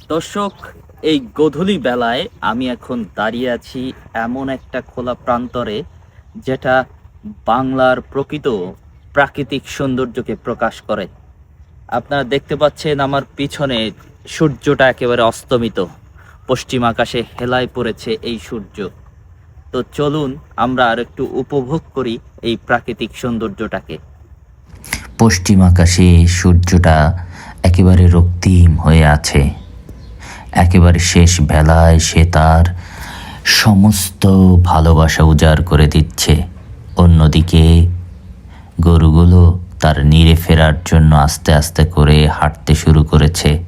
দর্শক, এই গোধূলি বেলায় আমি এখন দাঁড়িয়ে আছি এমন একটা খোলা প্রান্তরে, যেটা বাংলার প্রকৃত প্রাকৃতিক সৌন্দর্যকে প্রকাশ করে। আপনারা দেখতে পাচ্ছেন আমার পিছনে সূর্যটা একেবারে অস্তমিত, পশ্চিম আকাশে হেলায় পড়েছে এই সূর্য। তো চলুন আমরা আর একটু উপভোগ করি এই প্রাকৃতিক সৌন্দর্যটাকে। পশ্চিম আকাশে সূর্যটা একেবারে রক্তিম হয়ে আছে। একেবারে শেষ বেলায় সে তার সমস্ত ভালোবাসা উজাড় করে দিচ্ছে। অন্যদিকে গরুগুলো তার নিরে ফেরার জন্য আস্তে আস্তে করে হাঁটতে শুরু করেছে।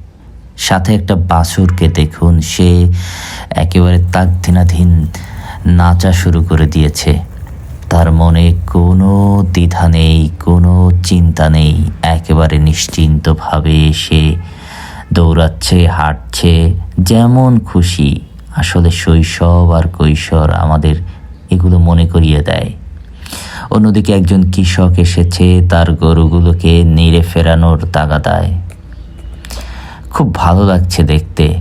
সাথে একটা বাছুরকে দেখুন, সে একেবারে তাকধিনাধীন নাচা শুরু করে দিয়েছে। তার মনে কোনো দ্বিধা নেই, কোনো চিন্তা নেই, একেবারে নিশ্চিন্তভাবে সে দৌড়াচ্ছে, হাঁটছে, যেমন খুশি। আসলে শৈশব আর কৈশোর আমাদের এগুলো মনে করিয়ে দেয়। অন্যদিকে একজন কৃষক এসেছে তার গরুগুলোকে নিরে ফেরানোর তাগাদায়। খুব ভালো লাগছে দেখতে।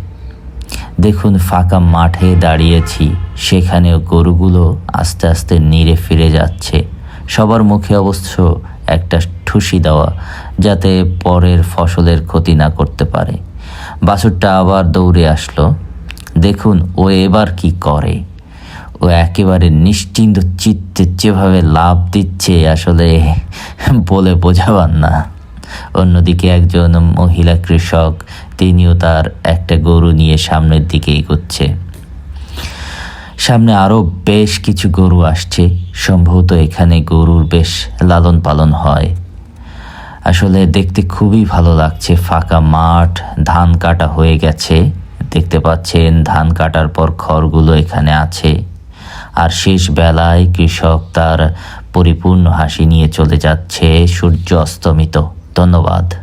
দেখুন, ফাঁকা মাঠে দাঁড়িয়েছি, সেখানেও গরুগুলো আস্তে আস্তে নিরে ফিরে যাচ্ছে। সবার মুখে অবশ্য একটা ঠুসি দেওয়া, যাতে পরের ফসলের ক্ষতি না করতে পারে। বাছুরটা আবার দৌড়ে আসলো। দেখুন ও এবার কি করে। ও একেবারে নিশ্চিন্ত চিত্তে যেভাবে লাফ দিচ্ছে, আসলে বলে বোঝাবার না। অন্যদিকে একজন মহিলা কৃষক, তিনিও তার একটা গরু নিয়ে সামনের দিকে এগোচ্ছে। সামনে আরও বেশ কিছু গরু আসছে। সম্ভবত এখানে গরুর বেশ লালন পালন হয়। আসলে দেখতে খুবই ভালো লাগছে। ফাঁকা মাঠ, ধান কাটা হয়ে গেছে, দেখতে পাচ্ছেন ধান কাটার পর খড়গুলো এখানে আছে। আর শেষ বেলায় কৃষক তার পরিপূর্ণ হাসি নিয়ে চলে যাচ্ছে, সূর্য অস্তমিত। ধন্যবাদ।